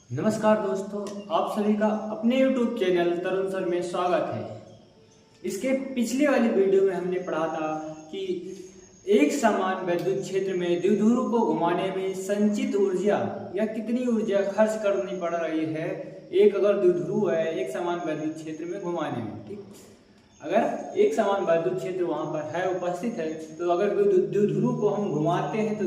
नमस्कार दोस्तों, आप सभी का अपने YouTube चैनल तरुण सर में स्वागत है। इसके पिछले वाली वीडियो में हमने पढ़ा था कि एक समान विद्युत क्षेत्र में द्विध्रुव को घुमाने में संचित ऊर्जा या कितनी ऊर्जा खर्च करनी पड़ रही है। एक अगर द्विध्रुव है एक समान विद्युत क्षेत्र में घुमाने में, ठीक, अगर एक समान विद्युत क्षेत्र वहां पर है, उपस्थित है, तो अगर द्विध्रुव को हम घुमाते हैं तो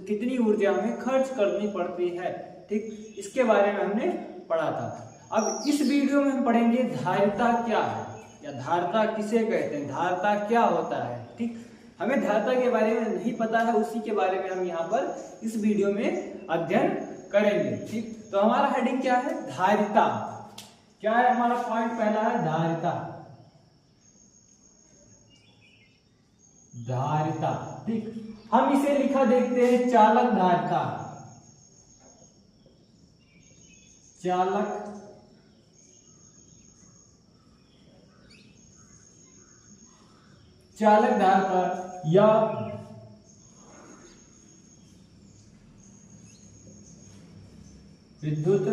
कितनी ऊर्जा हमें खर्च करनी पड़ती है, ठीक, इसके बारे में हमने पढ़ा था। अब इस वीडियो में हम पढ़ेंगे धारिता क्या है या धारिता किसे कहते हैं, धारिता क्या होता है। ठीक, हमें धारिता के बारे में नहीं पता है, उसी के बारे में हम यहाँ पर इस वीडियो में अध्ययन करेंगे। ठीक, तो हमारा हेडिंग क्या है, धारिता। क्या है हमारा पॉइंट पहला है धारिता। धारिता, ठीक, हम इसे लिखा देखते हैं चालक धारिता। चालक धारिता या विद्युत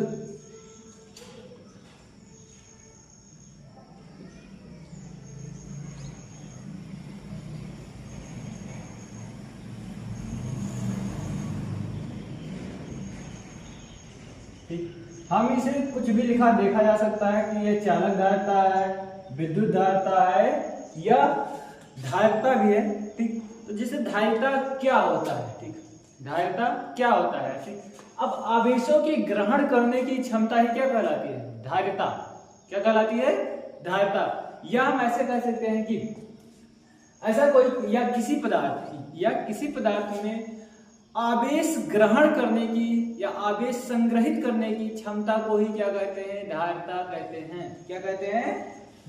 ठीक, हम इसे कुछ भी लिखा देखा जा सकता है कि यह चालक धारिता है, विद्युत धारिता है या धारिता भी है। ठीक, तो जैसे धारिता क्या होता है, ठीक, धारिता क्या होता है, ठीक, अब आवेशों के ग्रहण करने की क्षमता ही क्या कहलाती है, धारिता। क्या कहलाती है, धारिता। या हम ऐसे कह सकते हैं कि ऐसा कोई या किसी पदार्थ में आवेश ग्रहण करने की या आवेश संग्रहित करने की क्षमता को ही क्या कहते हैं, धारिता कहते हैं। क्या कहते हैं,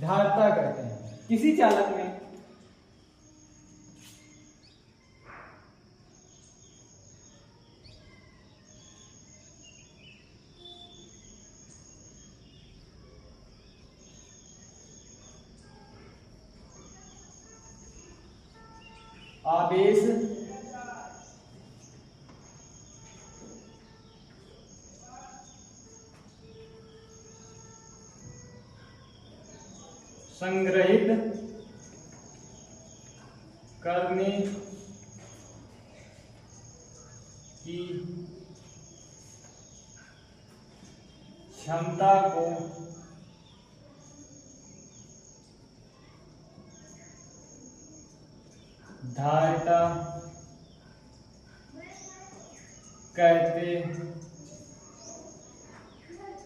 धारिता कहते हैं। किसी चालक में आवेश संग्रहित करने की क्षमता को धारिता कहते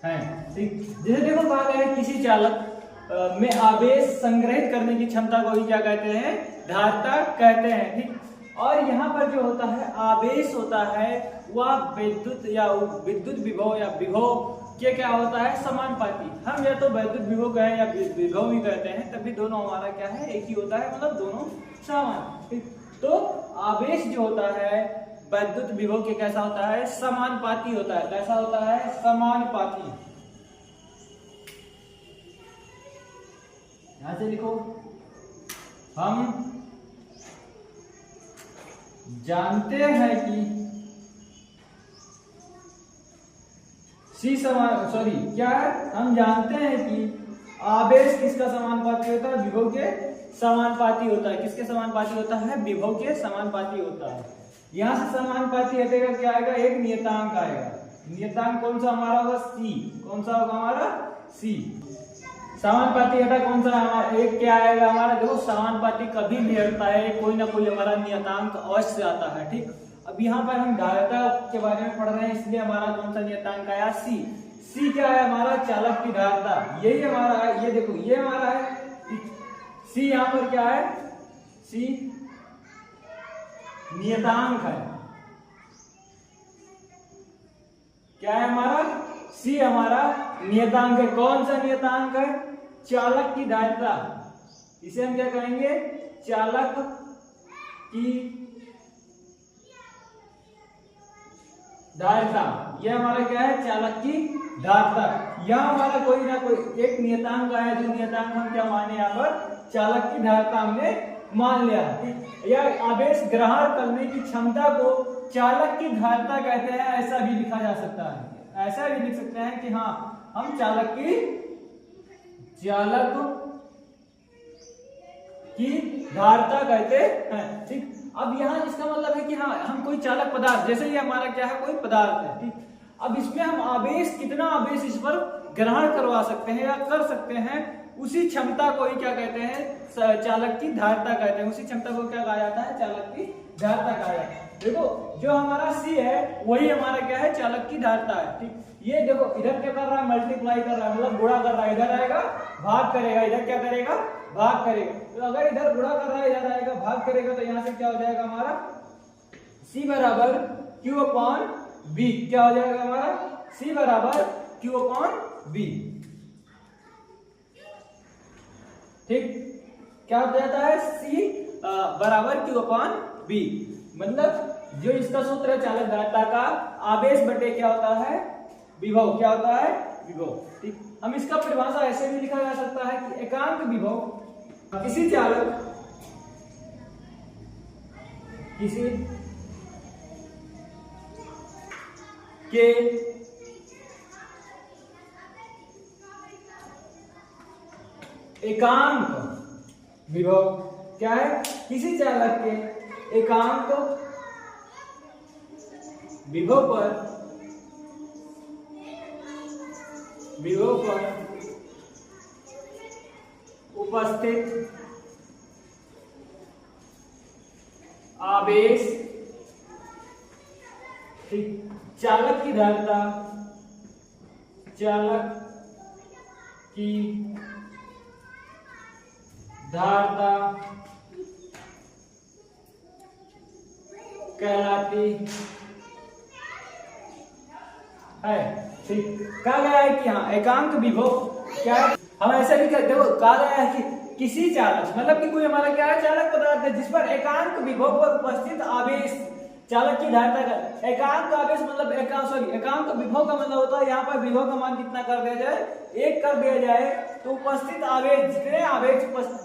हैं। ठीक, जैसे देखो कहा गया है किसी चालक में आवेश संग्रहित करने की क्षमता को ही क्या कहते हैं, धारिता कहते हैं। ठीक, और यहाँ पर जो होता है आवेश होता है वह विद्युत विभव या विभव के क्या होता है, समानुपाती। हम या तो विद्युत विभव कहें या विभव भी कहते हैं, तभी दोनों हमारा क्या है, एक ही होता है, मतलब दोनों समान। ठीक, तो आवेश जो होता है विद्युत विभव के कैसा होता है, समानुपाती होता है। कैसा होता है, समानुपाती। यहां से लिखो, हम जानते हैं कि क्या है, हम जानते हैं कि आवेश किसका समानुपाती होता है, विभव के समानुपाती होता है। किसके समानुपाती होता है, विभव के समानुपाती होता है। यहां से समानुपाती हटेगा, क्या आएगा, एक नियतांक आएगा। नियतांक कौन सा हमारा होगा, सी। कौन सा होगा हमारा, सी। समानुपाती हटा कौन सा हमारा, एक क्या आएगा हमारा, देखो समानुपाती कभी भी हटता है, कोई ना कोई हमारा नियतांक अवश्य आता है। ठीक, अब यहाँ पर हम धारिता के बारे में पढ़ रहे हैं, इसलिए हमारा कौन सा नियतांक आया, सी। सी क्या है हमारा, चालक की धारिता, यही हमारा है। ये देखो ये हमारा है सी, यहाँ पर क्या है, सी नियतांक है। क्या है हमारा, सी हमारा नियतांक है। कौन सा नियतांक है, चालक की धारिता। इसे हम क्या कहेंगे, चालक की धारिता। यह हमारा क्या है, चालक की धारिता। यह हमारा कोई ना कोई एक नियतांक आया, जो नियतांक हम क्या माने, यहाँ पर चालक की धारिता हमने मान लिया। या आवेश ग्रहण करने की क्षमता को चालक की धारिता कहते हैं, ऐसा भी लिखा जा सकता है। ऐसा भी लिख सकते हैं कि हाँ हम चालक की धारता कहते हैं। ठीक, अब यहाँ इसका मतलब है कि हाँ हम कोई चालक पदार्थ, जैसे ये हमारा क्या है, कोई पदार्थ है। ठीक, अब इसमें हम आवेश, कितना आवेश इस पर ग्रहण करवा सकते हैं या कर सकते हैं, उसी क्षमता को ही क्या कहते हैं, चालक की धारता कहते हैं। उसी क्षमता को क्या कहा जाता है, चालक की धारता कहा जाता है। देखो जो हमारा C है वही हमारा क्या है, चालक की धारता है। ठीक, ये देखो इधर क्या कर रहा है, मल्टीप्लाई कर रहा है, मतलब गुणा कर रहा है, इधर आएगा भाग करेगा, इधर क्या करेगा, भाग करेगा। तो अगर इधर गुणा कर रहा है, इधर आएगा भाग करेगा, तो यहाँ से क्या हो जाएगा हमारा C बराबर Q अपॉन B। क्या हो जाएगा हमारा, C बराबर Q अपॉन B। ठीक, क्या हो जाता है, C बराबर Q अपॉन B। मतलब जो इसका सूत्र है चालक धारता का, आवेश बटे क्या होता है, विभव। क्या होता है, विभव। ठीक, हम इसका परिभाषा ऐसे भी लिखा जा सकता है कि एकांक विभव किसी चालक के एकांक विभव, क्या है, किसी चालक के एकांक विभव पर उपस्थित आवेश, ठीक, चालक की धारता कहलाती है। ठीक, कहा गया है कि हाँ एकांक विभव क्या है, हम ऐसा भी कहते हो, कहा गया है कि किसी चालक, मतलब कि कोई हमारा क्या है, चालक पदार्थ है जिस पर एकांक विभव पर उपस्थित आवेश चालक की धारता का, एकांक आवेश मतलब एकांक विभव का मतलब होता है यहाँ पर विभव का मान कितना कर दिया जाए, 1 कर दिया जाए, तो उपस्थित आवेश, जितने आवेश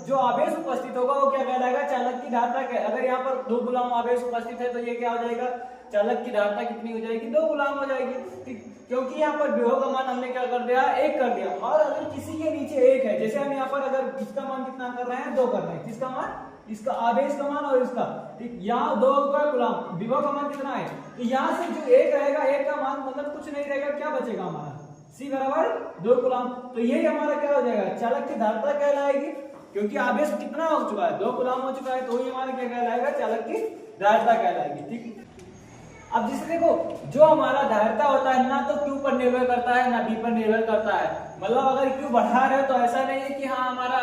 जो आवेश उपस्थित होगा वो क्या कहलाएगा, चालक की धारता का। अगर यहाँ पर 2 गुलाम आवेश उपस्थित है तो ये क्या हो जाएगा, चालक की धारता कितनी हो जाएगी, 2 गुलाम हो जाएगी। ठीक, क्योंकि यहाँ पर विभव का मान हमने क्या कर दिया, 1 कर दिया। और अगर किसी के नीचे 1 है, जैसे हम यहाँ पर अगर इसका मान कितना कर रहे हैं, 2 कर रहे हैं, किसका मान, इसका आवेश का मान और इसका, ठीक, यहाँ 2 का गुलाम, विभव का मान कितना है, तो यहाँ से जो 1 रहेगा, 1 का मान मतलब कुछ नहीं रहेगा, क्या बचेगा हमारा, C बराबर 2 गुलाम। तो यही हमारा क्या हो जाएगा, चालक की धारता कहलाएगी, क्योंकि आवेश कितना हो चुका है, 2 गुलाम हो चुका है, तो ये हमारा क्या कहलाएगा, चालक की धारता कहलाएगी। ठीक, अब जिससे देखो जो हमारा धारता होता है ना तो Q पर निर्भर करता है ना B पर निर्भर करता है। मतलब अगर Q बढ़ा रहे हो तो ऐसा नहीं है कि हाँ हमारा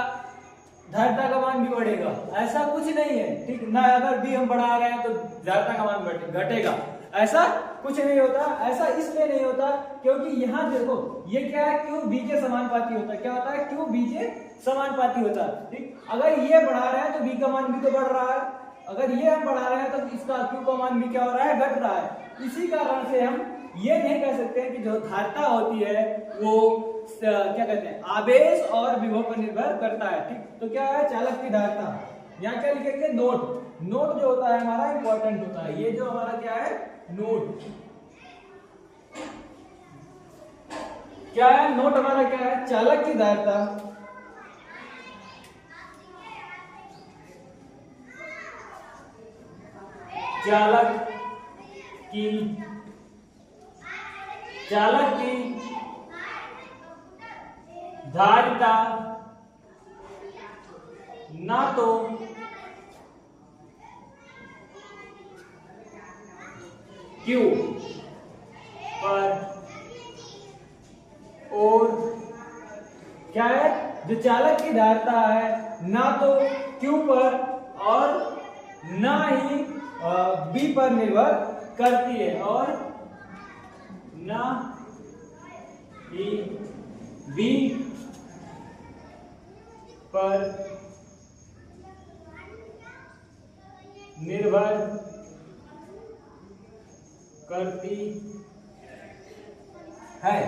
धारता का मान भी बढ़ेगा, ऐसा कुछ नहीं है। ठीक, ना अगर B हम बढ़ा रहे हैं तो धारता का मान घटेगा, ऐसा कुछ नहीं होता। ऐसा इसलिए नहीं होता क्योंकि यहाँ देखो ये क्या है, Q B के समानुपाती होता है। क्या होता है, Q B के समानुपाती होता है। ठीक, अगर ये बढ़ा रहे हैं तो B का मान भी तो बढ़ रहा है, अगर ये हम बढ़ा रहे हैं तो इसका Q का मान भी क्या हो रहा है, घट रहा है। इसी कारण से हम ये नहीं कह सकते हैं कि जो धारता होती है वो क्या कहते हैं, आवेश और विभव पर निर्भर करता है। ठीक, तो क्या है, चालक की धारता, यहाँ क्या लिखेंगे, नोट जो होता है हमारा इंपॉर्टेंट होता है। ये जो हमारा क्या है, नोट क्या है, नोट हमारा क्या है, चालक की धारता चालक की धारिता ना तो Q पर और क्या है, जो चालक की धारिता है ना तो Q पर और ना ही B पर निर्भर करती है, और ना ही B पर निर्भर करती है।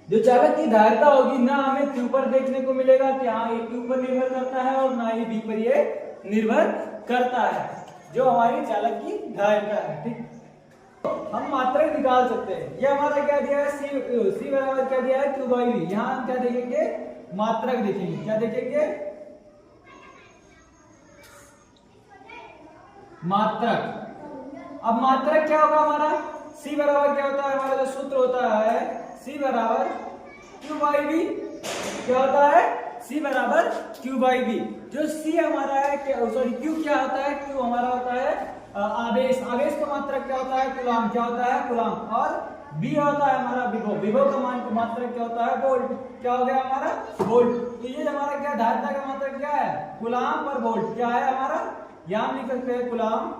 जो चालक की धारिता होगी ना हमें Q पर देखने को मिलेगा कि हाँ ये Q पर निर्भर करता है, और ना ही B पर ये निर्भर करता है, जो हमारी चालक की धारिता है। ठीक, हम मात्रक निकाल सकते हैं। ये हमारा क्या दिया है, सी बराबर क्या दिया है, क्यू बाई वी। यहाँ हम क्या देखेंगे, मात्रक देखेंगे। क्या देखेंगे, मात्रक। अब मात्रक क्या होगा हमारा, सी बराबर क्या होता है, हमारा जो सूत्र होता है सी बराबर क्यू बाई वी। क्या होता है, सी बराबर क्यू बाई वी। जो सी हमारा है, सॉरी क्यू क्या होता है, क्यू हमारा होता है आवेश। आवेश का मात्रक क्या होता है, कूलाम। क्या होता है, कूलाम। और बी होता है हमारा विभव। विभव का मात्रक क्या होता है, वोल्ट। क्या हो गया हमारा, वोल्ट। तो ये हमारा क्या, धारिता का मात्रक क्या है, कूलाम पर वोल्ट। क्या है हमारा, यहां लिख सकते हैं कूलाम,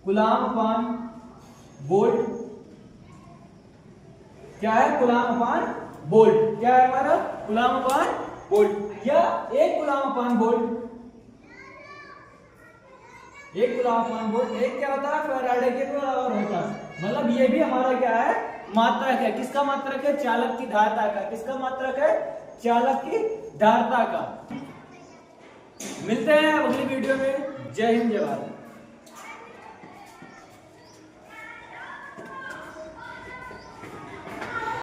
कूलाम अपान वोल्ट। क्या है, कूलाम अपान वोल्ट। क्या है हमारा, कूलाम अपान वोल्ट। या एक कूलाम अपान वोल्ट, एक कूलाम अपान वोल्ट। एक क्या होता है, फैराडे के बराबर होता है। मतलब ये भी हमारा क्या है, मात्रक है। किसका मात्रक है, चालक की धारिता का। किसका मात्रक है, चालक की धारिता का। मिलते हैं अगली वीडियो में। जय हिंद, जय भारत।